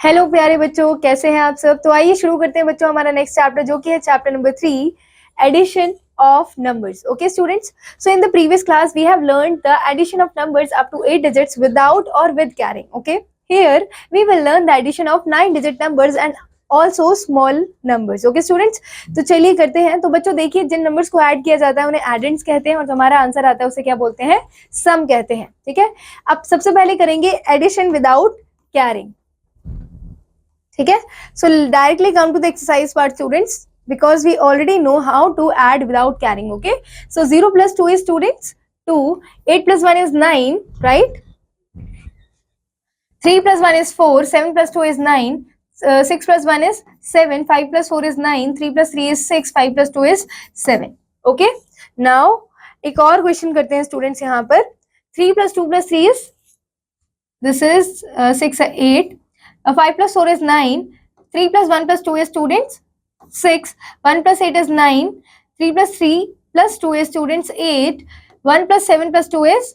Hello प्यारे बच्चों, कैसे हैं आप सब। तो आइए शुरू करते हैं बच्चों हमारा नेक्स्ट चैप्टर, जो कि है chapter number 3, addition of numbers. Okay students, so in the previous class we have learned the addition of numbers up to 8 digits without or with carrying. Okay, here we will learn the addition of 9 digit numbers and also small numbers. Okay students, तो चलिए करते हैं। तो बच्चों देखिए, जिन numbers को add किया जाता है उन्हें एडेंड्स कहते हैं और जो हमारा आंसर आता है उसे क्या बोलते हैं, सम कहते हैं। ठीक है, अब सबसे पहले करेंगे एडिशन विदाउट कैरिंग। ठीक है, so directly come to the exercise part students, because we already know how to add without carrying. Okay, so 0 plus 2 is students 2, 8 plus 1 is 9, right? 3 plus 1 is 4, 7 plus 2 is 9, 6 plus 1 is 7, 5 plus 4 is 9, 3 plus 3 is 6, 5 plus 2 is 7. Okay, now एक और question करते हैं students. यहाँ पर 3 plus 2 plus 3 is, this is 6, 8, 5 plus 4 is 9, 3 plus 1 plus 2 is students 6, 1 plus 8 is 9, 3 plus 3 plus 2 is students 8, 1 plus 7 plus 2 is,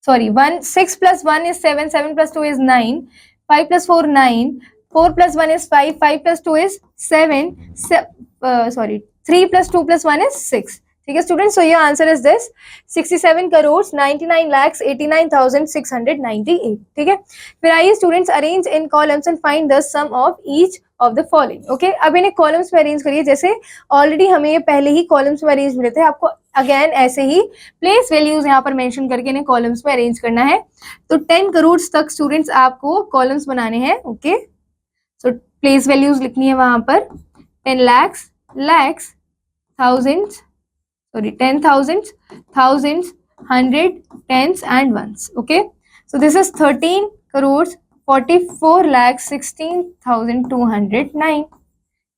sorry, 6 plus 1 is 7, 7 plus 2 is 9, 5 plus 4 9, 4 plus 1 is 5, 5 plus 2 is 7, 3 plus 2 plus 1 is 6. ठीक है student, so your answer is this 67 crore 99,89,698। ठीक है, फिर आइए students arrange in columns and find the sum of each of the following. Okay, अब इन्हें columns में arrange करिए। जैसे ऑलरेडी हमें ये पहले ही कॉलम्स में अरेंज मिले थे, आपको अगेन ऐसे ही प्लेस वैल्यूज यहाँ पर मेंशन करके इन्हें कॉलम्स में अरेंज करना है। तो 10 करोड़ तक स्टूडेंट्स आपको कॉलम्स बनाने हैं। ओके, सो प्लेस वैल्यूज लिखनी है वहां पर 10 lakhs, lakhs, thousands, sorry, 10,000s, thousands, 100, tens and ones. Okay, so this is 13 crores 44 lakhs 16,209.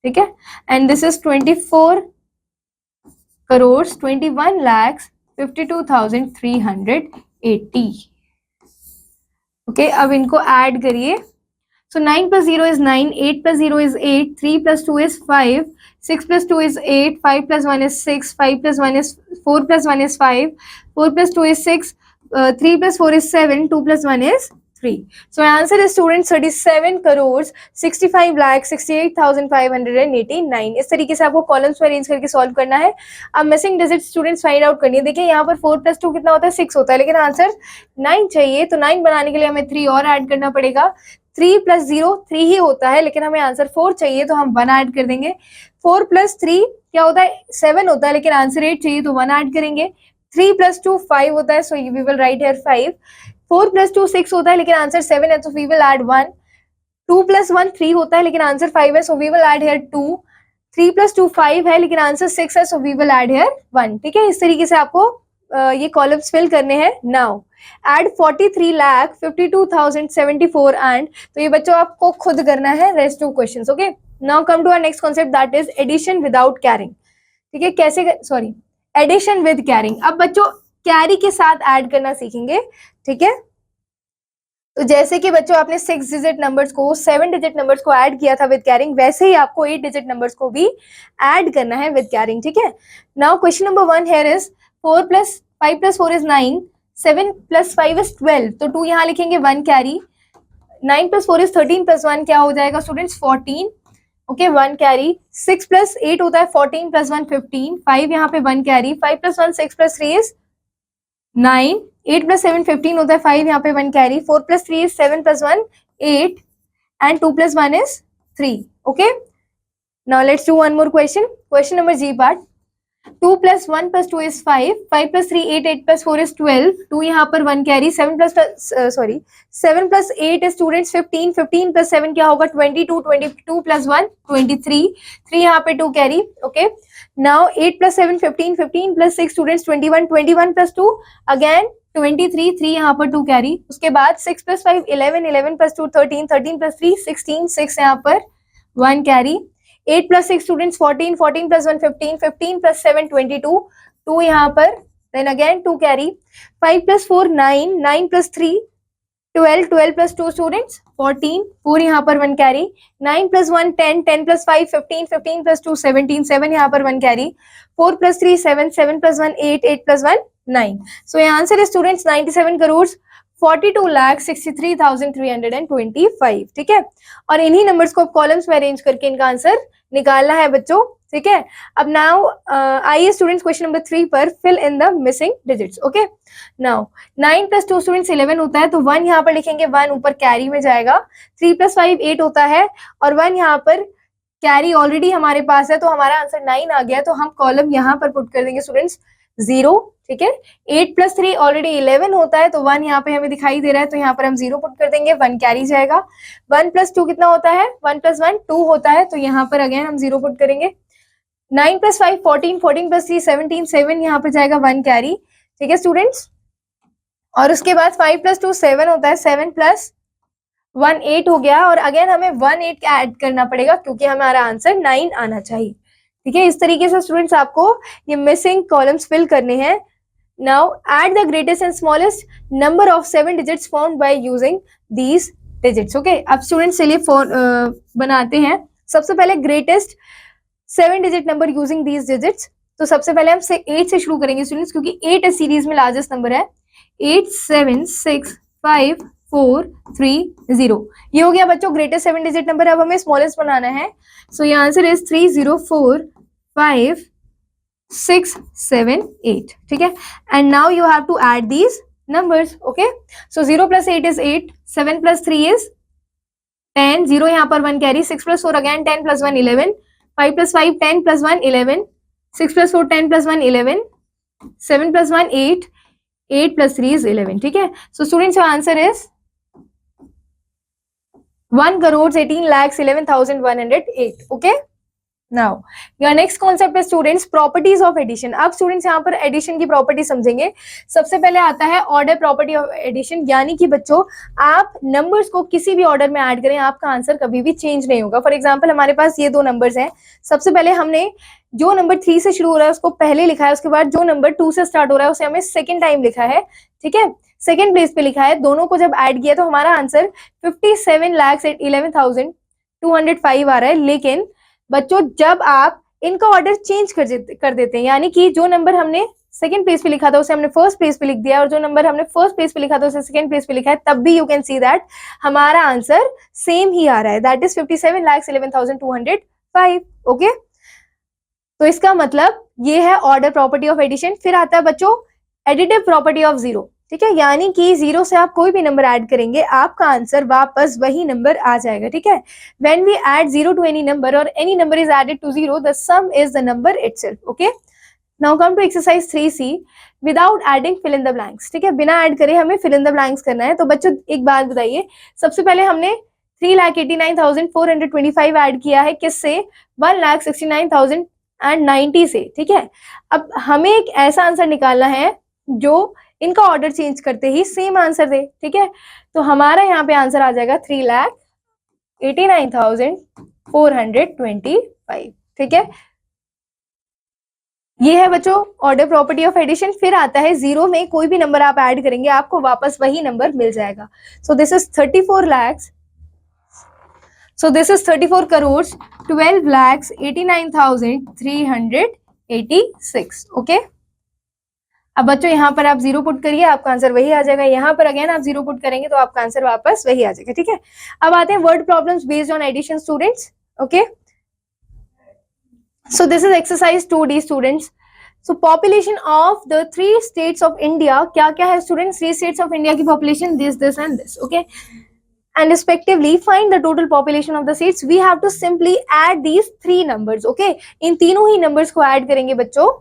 ठीक है, and this is 24 crores 21 lakhs 52,380. Okay, अब इनको ऐड करिए। So 9 plus 0 is 9, 8 plus 0 is 8, 3 plus 2 is 5, 6 plus 2 is 8, 5 plus 1 is 6, 5 plus 1 is 4 plus 1 is 5, 4 plus 2 is 6, 3 plus 4 is 7, 2 plus 1 is 3. So answer is students 37 crores 65 lakhs 68,589. इस तरीके से आपको columns में arrange करके solve करना है। अब missing digit students find out करनी है। देखिए यहाँ पर 4 plus 2 कितना होता है, 6 होता है, लेकिन आंसर 9 चाहिए। तो 9 बनाने के लिए हमें 3 और ऐड करना पड़ेगा। 3 plus 0 3 ही होता है, लेकिन हमें आंसर 4 चाहिए तो हम 1 ऐड कर देंगे। 4 plus 3 क्या होता है, 7 होता है, लेकिन आंसर 8 चाहिए तो 1 ऐड करेंगे। 3 plus 2 5 होता है, so we will write here 5। 4 plus 2 6 होता है, लेकिन आंसर 7 है, तो वी विल ऐड 1। 2 plus 1 3 होता है, लेकिन आंसर 5 है, so we will add here 2। 3 plus 2 5 है, लेकिन आंसर 6 है, so we will add here 1। ठीक है, इस तरीके से आपको ये कॉलम्स फिल करने हैं। नाउ एड 43,52,074 एंड, तो ये बच्चों आपको खुद करना है rest two questions. Okay, now come to our next concept, that is addition without carrying. ठीक है, कैसे, सॉरी, एडिशन विद कैरिंग। अब बच्चों कैरी के साथ ऐड करना सीखेंगे। ठीक है, तो जैसे कि बच्चों आपने 6 डिजिट नंबर्स को 7 डिजिट नंबर्स को ऐड किया था विद कैरिंग, वैसे ही आपको 8 डिजिट नंबर्स को भी ऐड करना है विद कैरिंग। ठीक है, now question number 1 here is 4 plus 5 plus 4 is 9, 7 plus 5 is 12, तो 2 यहाँ लिखेंगे, 1 कैरी। 9 plus 4 is 13 plus 1 क्या हो जाएगा स्टूडेंट्स, 14। Okay, 1 carry. 6 plus 8 होता है 14 plus 1 15, 5 यहाँ पे 1 carry. 5 plus 1 6 plus 3 is 9, 8 plus 7 15 होता है, 5 यहाँ पे 1 carry. 4 plus 3 is 7 plus 1 8 and 2 plus 1 is 3. Okay, now let's do one more question. Question number G part. 2 plus 1 plus 2 is 5, 5 plus 3 8, 8 plus 4 is 12, 2 यहाँ पर 1 carry. 7 plus 8 is students 15, 15 plus 7 क्या होगा, 22, 22 plus 1 23, 3 यहाँ पे 2 carry. Okay, now 8 plus 7 15, 15 plus 6 students 21, 21 plus 2 again 23, 3 यहाँ पर 2 carry. उसके बाद 6 plus 5 11, 11 plus 2 13, 13 plus 3 16, 6 यहाँ पर 1 carry. 8 plus 6 students 14, 14 plus 1 15, 15 plus 7 22, 2 यहाँ पर, then again 2 carry। 5 plus 4 9, 9 plus 3 12, 12 plus 2 students 14, 4 यहाँ पर 1 carry। 9 plus 1 10, 10 plus 5 15, 15 plus 2 17, 7 यहाँ पर 1 carry। 4 plus 3 7, 7 plus 1 8, 8 plus 1 9. So your answer is students 97 crores 42,63,325, ठीक है। और इन्हीं नंबर्स को कॉलम्स में अरेंज करके इनका आंसर निकालना है बच्चों, ठीक है। अब नाउ आइए स्टूडेंट्स क्वेश्चन नंबर 3 पर, fill in the missing digits. Okay, now 9 + 2 students 11 होता है, तो 1 यहाँ पर लिखेंगे, 1 ऊपर कैरी में जाएगा। 3 + 5 8 होता है, और 1 यहाँ पर कैरी ऑलरेडी हमारे पास है, तो हमारा आंसर 9 आ गया। तो हम कॉलम यहाँ पर पुट कर देंगे स्टूडेंट्स 0, ठीक है। 8 + 3 ऑलरेडी 11 होता है, तो 1 यहाँ पे हमें दिखाई दे रहा है, तो यहाँ पर हम 0 पुट कर देंगे, 1 कैरी जाएगा। 1 + 2 कितना होता है? 1 + 1 2 होता है, तो यहाँ पर अगेन हम 0 पुट करेंगे। 9 + 5 14, 14 + 3 17, 7 यहाँ पर जाएगा, 1 कैरी, ठीक है स्टूडेंट्स। और उसके बाद 5 + 2 7 होता है, 7 + 1 8 हो गया, और अगेन हमें 1 8 ऐड करना पड़ेगा क्योंकि हमारा आंसर 9 आना चाहिए, ठीक है। इस तरीके से स्टूडेंट्स आपको ये मिसिंग कॉलम्स फिल करने हैं। Now add the greatest and smallest number of 7 digits found by using these digits. Okay, अब स्टूडेंट्स चलिए बनाते हैं। सबसे पहले greatest 7 digit number using these digits. तो सबसे पहले हम 8 से शुरू करेंगे स्टूडेंट्स, क्योंकि 8 इस सीरीज में लार्जेस्ट नंबर है। 8 7 6 5 4 3 0, ये हो गया बच्चों ग्रेटेस्ट 7 डिजिट नंबर। अब हमें स्मॉलेस्ट बनाना है, सो ये आंसर इज 3 0 4 5 6 7 8, ठीक है। And now you have to add these numbers, okay? So 0 + 8 is 8, 7 + 3 is 10, 0 यहाँ पर 1 कैरी, 6 + 4 again 10 + 1 11, 5 + 5 10 + 1 11, 6 + 4 10 + 1 11, 7 + 1 8, 8 + 3 is 11, ठीक है। So students, your answer is 1,18,11,108, okay? Now your next concept is students properties of addition। अब students यहाँ पर addition की property समझेंगे। सबसे पहले आता है order property of addition, यानी कि बच्चों आप numbers को किसी भी order में add करें, आपका आंसर कभी भी change नहीं होगा। For example, हमारे पास ये 2 numbers हैं। सबसे पहले हमने जो नंबर 3 से शुरू हो रहा है उसको पहले लिखा है, उसके बाद जो नंबर 2 से स्टार्ट हो रहा है उसे हमें सेकेंड टाइम लिखा है, ठीक है, सेकेंड प्लेस पे लिखा है। दोनों को जब ऐड किया तो हमारा आंसर 57,11,205 आ रहा है। लेकिन बच्चों जब आप इनका ऑर्डर चेंज कर देते हैं, यानी कि जो नंबर हमने सेकंड प्लेस पे लिखा था उसे हमने फर्स्ट प्लेस पे लिख दिया, और जो नंबर हमने फर्स्ट प्लेस पे लिखा था उसे सेकंड प्लेस पे लिखा है, तब भी यू कैन सी दैट हमारा आंसर सेम ही आ रहा है, दैट इज 57,11,205, ओके। तो इसका मतलब ये है ऑर्डर प्रॉपर्टी ऑफ एडिशन। फिर आता है बच्चों एडिटिव प्रॉपर्टी ऑफ जीरो, ठीक है, यानी कि जीरो से आप कोई भी नंबर ऐड करेंगे आपका आंसर वापस वही नंबर आ जाएगा, ठीक है। When we add zero to any number और any number is added to zero, the sum is the number itself, okay. Now come to exercise 3C without adding fill in the blanks, ठीक है, बिना add करे हमें fill in the blanks करना है। तो बच्चों एक बात बताइए, सबसे पहले हमने 3,89,425 ऐड किया है, किससे? 1,69,090 से, ठीक है। अब हमें एक ऐसा आंसर निकालना है जो इनका ऑर्डर चेंज करते ही सेम आंसर दे, ठीक है। तो हमारा यहाँ पे आंसर आ जाएगा 3,89,425, ठीक है। ये है बच्चों ऑर्डर प्रॉपर्टी ऑफ एडिशन। फिर आता है जीरो में कोई भी नंबर आप ऐड करेंगे आपको वापस वही नंबर मिल जाएगा। So this is 34 lakhs, so this is 34 crores 12,89,386, okay. अब बच्चों यहाँ पर आप जीरो पुट करिए, आपका आंसर वही आ जाएगा। यहाँ पर अगेन आप जीरो पुट करेंगे तो आपका आंसर वापस वही आ जाएगा, ठीक है। अब आते हैं word problems based on addition students, okay. So this is exercise 2D students. So population of the 3 states of India, क्या क्या है students? 3 states of India की population this and this, okay. And respectively find the total population of the states. We have to simply add these 3 numbers, okay. इन तीनों ही numbers को add करेंगे बच्चों।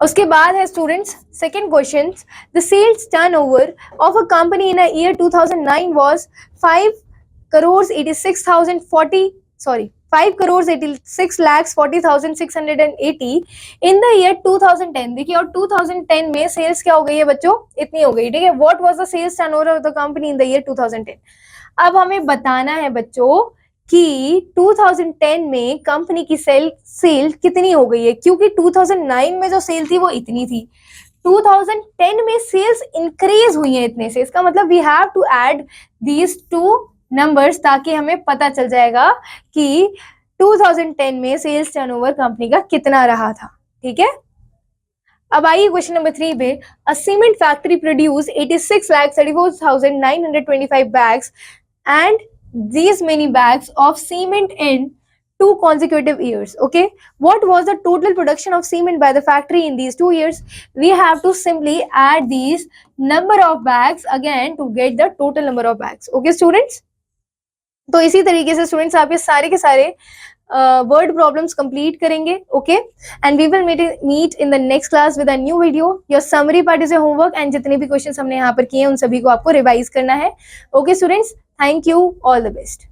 उसके बाद है students second question, the sales turnover of a company in a year 2009 was 5,86,40,680 in the year 2010। देखिए और 2010 में सेल्स क्या हो गई है बच्चों? इतनी हो गई, ठीक है। What was the sales turnover of the company in the year 2010? अब हमें बताना है बच्चों कि 2010 में कंपनी की सेल कितनी हो गई है, क्योंकि 2009 में जो सेल थी वो इतनी थी, 2010 में सेल्स इंक्रीज हुई है इतने से। इसका मतलब we have to add these two numbers ताकि हमें पता चल जाएगा कि 2010 में सेल्स टर्नओवर कंपनी का कितना रहा था, ठीक है। अब आइए क्वेश्चन नंबर 3 पे, a cement factory produce 86,34,925 bags and these many bags of cement in 2 consecutive years. Okay, what was the total production of cement by the factory in these 2 years? We have to simply add these number of bags again to get the total number of bags. Okay students, तो इसी तरीके से students आप ये सारे के सारे word problems complete करेंगे. Okay, and we will meet in the next class with a new video. Your summary part is a homework एंड जितने भी क्वेश्चंस हमने यहाँ पर किए हैं उन सभी को आपको रिवाइज करना है. Okay students, thank you, all the best.